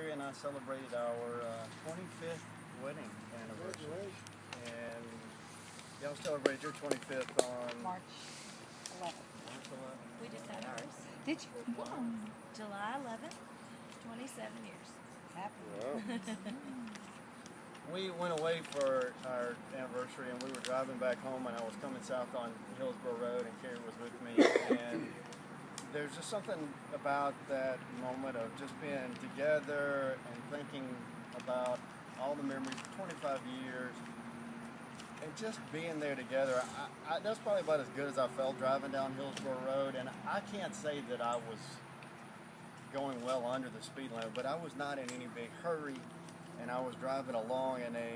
Carrie and I celebrated our 25th wedding anniversary. And y'all celebrated your 25th on March 11th. March 11th. We just had ours. Did you? Wow. July 11th, 27 years. Happy. Wow. We went away for our anniversary, and we were driving back home, and I was coming south on Hillsborough Road, and Carrie was with me, and there's just something about that moment of just being together and thinking about all the memories, 25 years, and just being there together. That's probably about as good as I felt driving down Hillsborough Road, and I can't say that I was going well under the speed limit, but I was not in any big hurry, and I was driving along, and a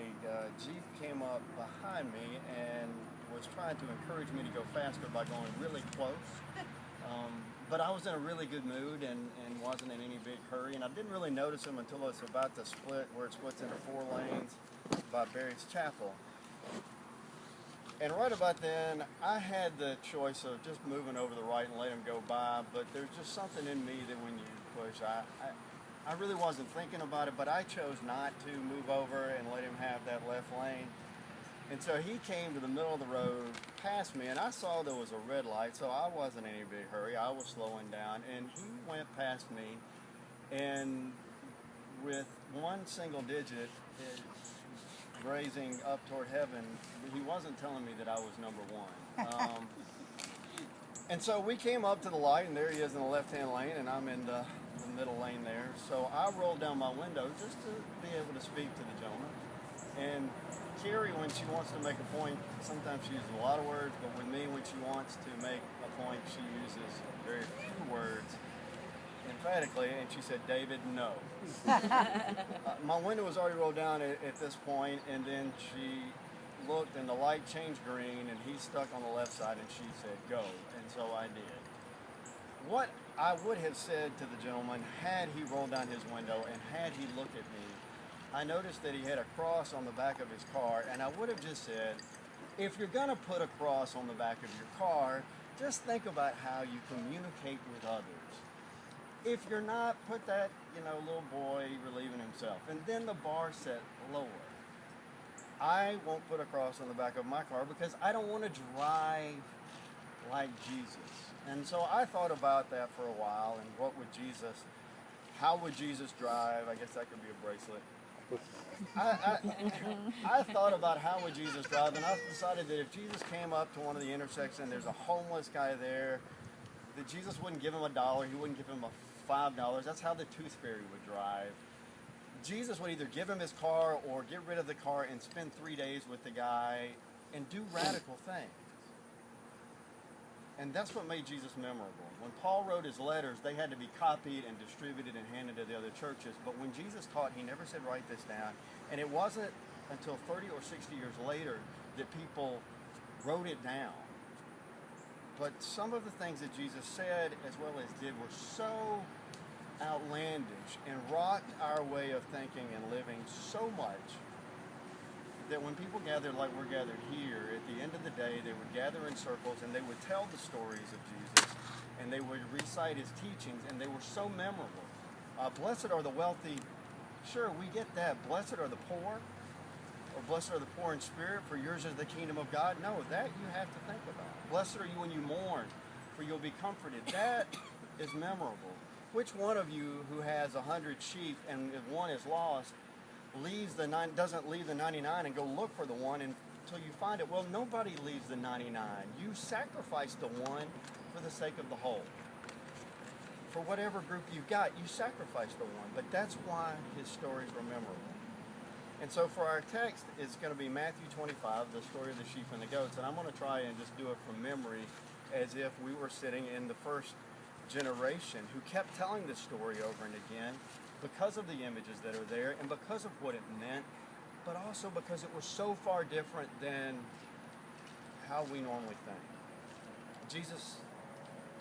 Jeep came up behind me and was trying to encourage me to go faster by going really close. But I was in a really good mood and wasn't in any big hurry, and I didn't really notice him until it's about to split, where it splits into 4 lanes by Barry's Chapel. And right about then, I had the choice of just moving over the right and let him go by, but there's just something in me that when you push, I really wasn't thinking about it, but I chose not to move over and let him have that left lane. And so he came to the middle of the road past me, and I saw there was a red light, so I wasn't in any big hurry. I was slowing down, and he went past me, and with one single digit raising up toward heaven, he wasn't telling me that I was number one. And so we came up to the light, and there he is in the left-hand lane, and I'm in the middle lane there. So I rolled down my window just to be able to speak to the gentleman. And Carrie, when she wants to make a point, sometimes she uses a lot of words, but with me, when she wants to make a point, she uses very few words emphatically, and she said, "David, no." My window was already rolled down at this point, and then she looked, and the light changed green, and he stuck on the left side, and she said, "Go," and so I did. What I would have said to the gentleman had he rolled down his window and had he looked at me, I noticed that he had a cross on the back of his car, and I would have just said, if you're going to put a cross on the back of your car, just think about how you communicate with others. If you're not, put that, little boy relieving himself, and then the bar set lower. I won't put a cross on the back of my car because I don't want to drive like Jesus. And so I thought about that for a while, and how would Jesus drive? I guess that could be a bracelet. I thought about how would Jesus drive, and I decided that if Jesus came up to one of the intersections, there's a homeless guy there, that Jesus wouldn't give him $1, he wouldn't give him $5. That's how the tooth fairy would drive. Jesus would either give him his car or get rid of the car and spend 3 days with the guy and do radical things. And that's what made Jesus memorable. When Paul wrote his letters, they had to be copied and distributed and handed to the other churches. But when Jesus taught, he never said, write this down. And it wasn't until 30 or 60 years later that people wrote it down. But some of the things that Jesus said as well as did were so outlandish and rocked our way of thinking and living so much that when people gathered like we're gathered here, at the end of the day, they would gather in circles and they would tell the stories of Jesus and they would recite his teachings, and they were so memorable. Blessed are the wealthy. Sure, we get that. Blessed are the poor, or blessed are the poor in spirit, for yours is the kingdom of God. No, that you have to think about. Blessed are you when you mourn, for you'll be comforted. That is memorable. Which one of you who has 100 sheep and if one is lost doesn't leave the 99 and go look for the one until you find it? Well, nobody leaves the 99. You sacrifice the one for the sake of the whole. For whatever group you've got, you sacrifice the one. But that's why his stories were memorable. And so for our text, it's going to be Matthew 25, the story of the sheep and the goats. And I'm going to try and just do it from memory as if we were sitting in the first generation who kept telling this story over and again because of the images that are there and because of what it meant, but also because it was so far different than how we normally think. Jesus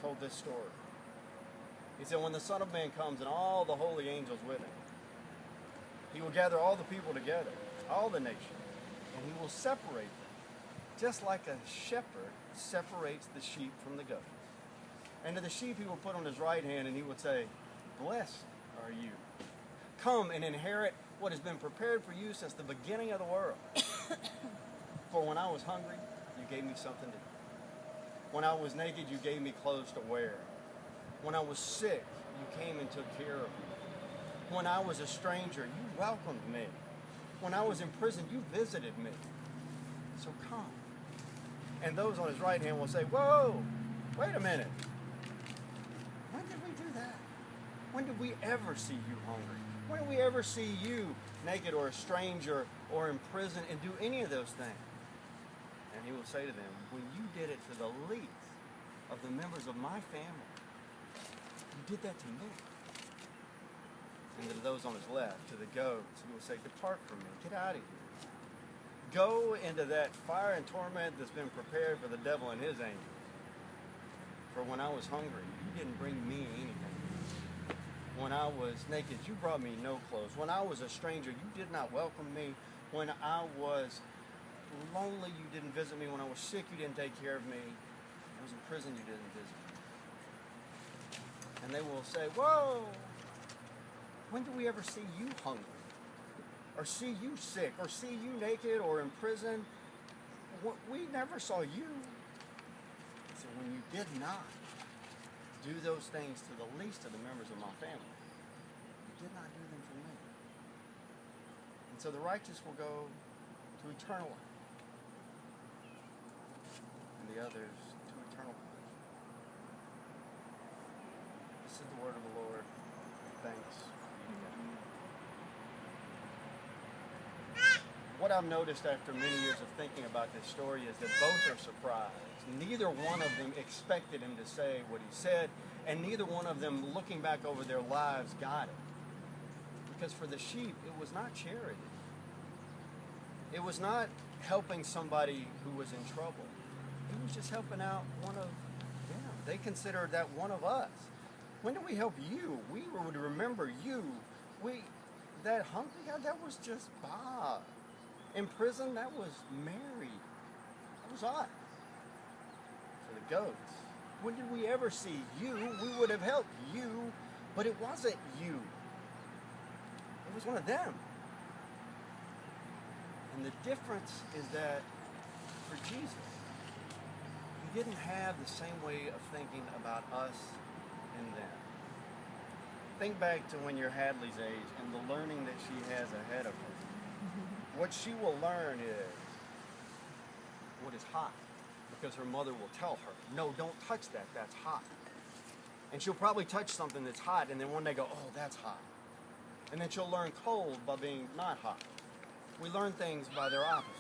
told this story. He said, when the Son of Man comes and all the holy angels with him, he will gather all the people together, all the nations, and he will separate them, just like a shepherd separates the sheep from the goats. And to the sheep he will put on his right hand, and he will say, blessed are you. come and inherit what has been prepared for you since the beginning of the world. For when I was hungry, you gave me something to eat. When I was naked, you gave me clothes to wear. When I was sick, you came and took care of me. When I was a stranger, you welcomed me. When I was in prison, you visited me. So come. And those on his right hand will say, whoa, wait a minute. When did we do that? When did we ever see you hungry? When did we ever see you naked or a stranger or in prison and do any of those things? And he will say to them, when you did it to the least of the members of my family, you did that to me. And to those on his left, to the goats, he will say, depart from me, get out of here. Go into that fire and torment that's been prepared for the devil and his angels. For when I was hungry, you didn't bring me anything. When I was naked, you brought me no clothes. When I was a stranger, you did not welcome me. When I was lonely, you didn't visit me. When I was sick, you didn't take care of me. When I was in prison, you didn't visit me. And they will say, whoa, when did we ever see you hungry? Or see you sick? Or see you naked or in prison? We never saw you. So when you did not do those things to the least of the members of my family, you did not do them for me. And so the righteous will go to eternal life, and the others to eternal punishment. This is the word of the Lord. Thanks be to God. What I've noticed after many years of thinking about this story is that both are surprised. Neither one of them expected him to say what he said, and neither one of them, looking back over their lives, got it. Because for the sheep, it was not charity. It was not helping somebody who was in trouble. It was just helping out one of them. They considered that one of us. When did we help you? We would remember you. That hungry guy, that was just Bob. In prison, that was Mary. That was us. For the goats, when did we ever see you? We would have helped you, but it wasn't you. It was one of them. And the difference is that for Jesus, he didn't have the same way of thinking about us and them. Think back to when you're Hadley's age and the learning that she has ahead of her. What she will learn is what is hot, because her mother will tell her, no, don't touch that, that's hot. And she'll probably touch something that's hot, and then one day go, oh, that's hot. And then she'll learn cold by being not hot. We learn things by their opposite.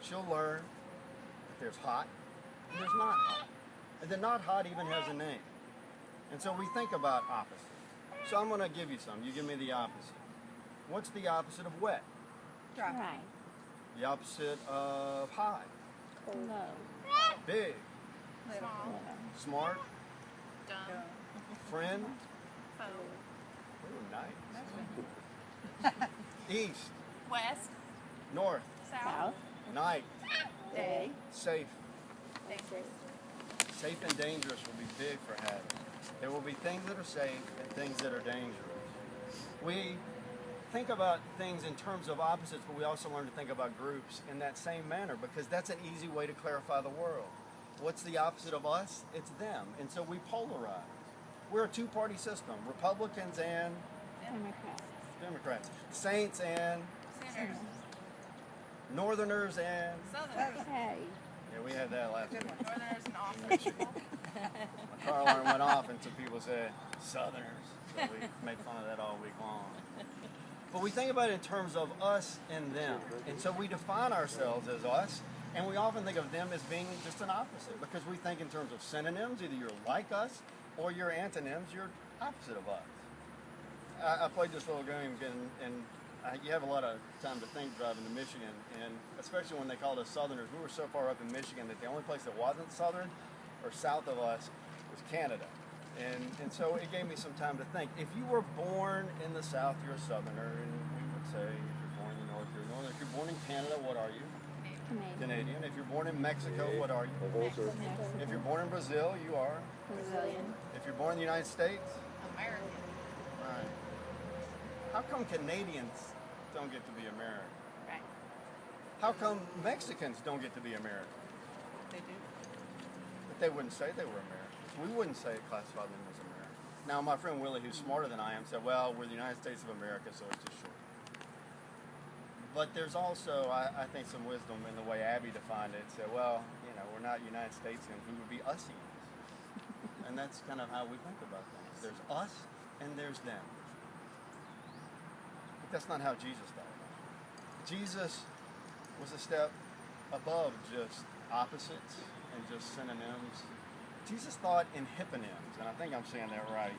She'll learn that there's hot and there's not hot. And the not hot even has a name. And so we think about opposite. So I'm going to give you some. You give me the opposite. What's the opposite of wet? Dry. The opposite of high? Low. Big? Little. Smart? Dumb. Friend? Foe. Ooh, nice. East? West. North? South. Night? Day. Safe? Dangerous. Safe and dangerous will be big for Hattie. There will be things that are safe and things that are dangerous. We think about things in terms of opposites, but we also learn to think about groups in that same manner, because that's an easy way to clarify the world. What's the opposite of us? It's them. And so we polarize. We're a two-party system, Republicans and Democrats, Saints and Sinners. Northerners and... Southerners. Hey. Yeah, we had that last week. Northerners and awesome Michigan. people. My car alarm went off and some people said, Southerners. So we made fun of that all week long. But we think about it in terms of us and them. And so we define ourselves as us, and we often think of them as being just an opposite, because we think in terms of synonyms. Either you're like us, or you're antonyms, you're opposite of us. I played this little game, and you have a lot of time to think driving to Michigan, and especially when they called us Southerners. We were so far up in Michigan that the only place that wasn't Southern or south of us was Canada. And so it gave me some time to think. If you were born in the South, you're a Southerner, and we would say if you're born in the North, you're Northern. If you're born in Canada, what are you? Canadian. If you're born in Mexico, what are you? If you're born in Brazil, you are? Brazilian. If you're born in the United States? American. Right. How come Canadians don't get to be American? Right. How come Mexicans don't get to be American? They do. But they wouldn't say they were Americans. We wouldn't say classify them as American. Now, my friend Willie, who's smarter than I am, said, well, we're the United States of America, so it's just short. But there's also, I think, some wisdom in the way Abby defined it. Said, well, we're not United Statesians, we would be USians. And that's kind of how we think about things. There's us and there's them. But that's not how Jesus thought about it. Jesus was a step above just opposites and just synonyms. Jesus thought in hyponyms, and I think I'm saying that right.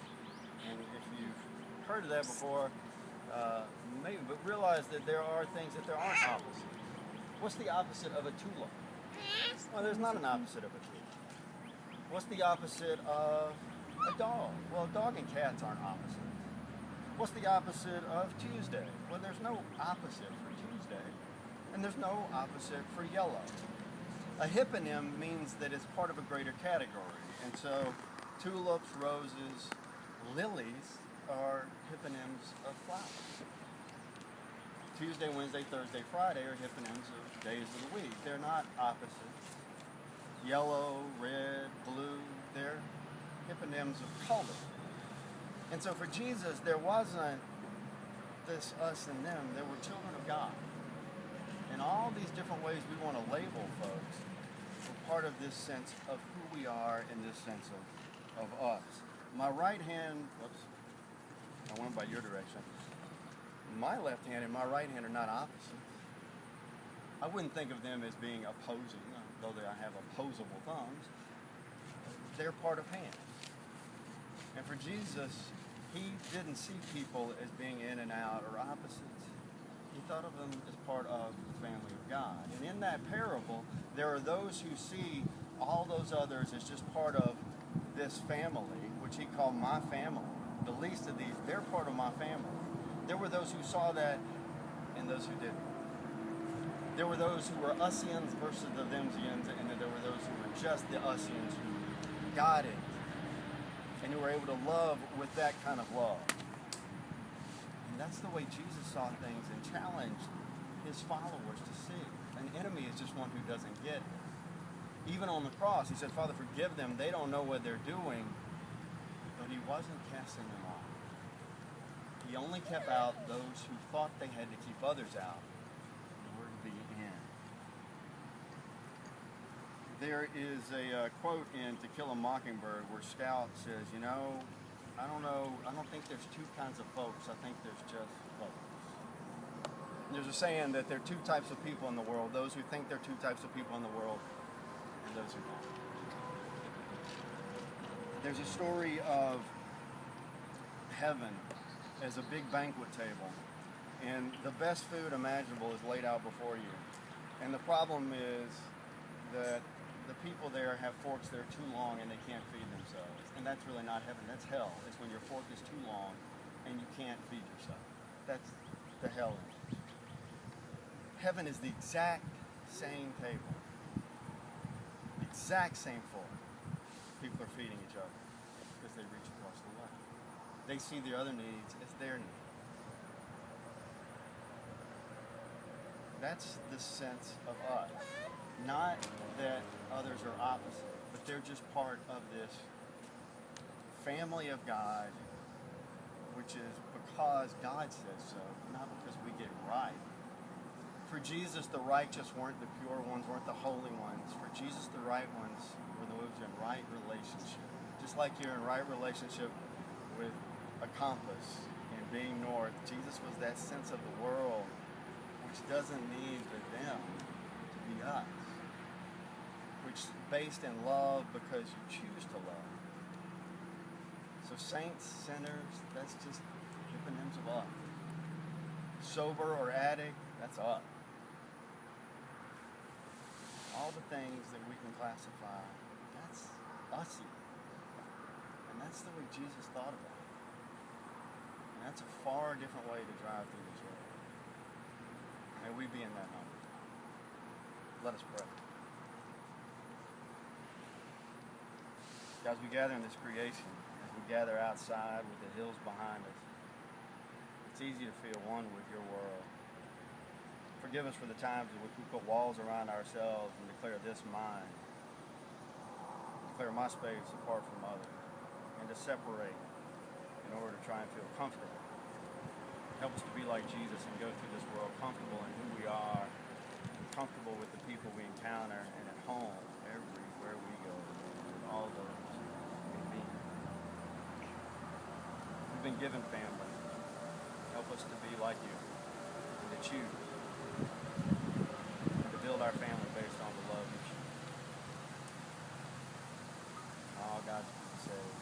And if you've heard of that before, maybe, but realize that there are things that there aren't opposites. What's the opposite of a tulip? Well, there's not an opposite of a tulip. What's the opposite of a dog? Well, dog and cats aren't opposites. What's the opposite of Tuesday? Well, there's no opposite for Tuesday, and there's no opposite for yellow. A hyponym means that it's part of a greater category, and so tulips, roses, lilies are hyponyms of flowers. Tuesday, Wednesday, Thursday, Friday are hyponyms of days of the week. They're not opposites. Yellow, red, blue, they're hyponyms of color. And so for Jesus, there wasn't this us and them. There were children of God. And all these different ways we want to label folks were part of this sense of who we are and this sense of us. My right hand, whoops, I went by your direction. My left hand and my right hand are not opposites. I wouldn't think of them as being opposing, though I have opposable thumbs. They're part of hands. And for Jesus, he didn't see people as being in and out or opposites. He thought of them as part of the family of God. And in that parable, there are those who see all those others as just part of this family, which he called my family. The least of these, they're part of my family. There were those who saw that and those who didn't. There were those who were USians versus the Themsians, and then there were those who were just the USians who got it and who were able to love with that kind of love. And that's the way Jesus saw things and challenged his followers to see. An enemy is just one who doesn't get it. Even on the cross, he said, Father, forgive them. They don't know what they're doing. But he wasn't casting them off. He only kept out those who thought they had to keep others out in order to be in. There is a quote in To Kill a Mockingbird where Scout says, I don't think there's two kinds of folks. I think there's just folks. There's a saying that there are two types of people in the world, those who think there are two types of people in the world and those who don't. There's a story of heaven as a big banquet table, and the best food imaginable is laid out before you. And the problem is that the people there have forks that are too long and they can't feed themselves. And that's really not heaven, that's hell. It's when your fork is too long and you can't feed yourself. That's the hell image. Heaven is the exact same table. The exact same fork. People are feeding each other because they reach across the way. They see the other needs as their needs. That's the sense of us. Not that others are opposite, but they're just part of this family of God, which is because God says so, not because we get it right. For Jesus, the righteous weren't the pure ones, weren't the holy ones. For Jesus, the right ones were those in right relationship. Just like you're in right relationship with a compass and being north, Jesus was that sense of the world which doesn't need the them to be us. Which is based in love because you choose to love. So saints, sinners, that's just hyponyms of us. Sober or addict, that's us. All the things that we can classify, that's us. And that's the way Jesus thought about it. And that's a far different way to drive through this world. May we be in that number. Let us pray. As we gather in this creation, as we gather outside with the hills behind us, It's easy to feel one with your world. Forgive us for the times in which we put walls around ourselves and declare this mine. Declare my space apart from others. And to separate in order to try and feel comfortable. Help us to be like Jesus and go through this world comfortable in who we are, comfortable with the people we encounter, and at home everywhere we go, with all those we meet. We've been given family. Help us to be like you and to choose and to build our family based on the love you choose. All God's people say.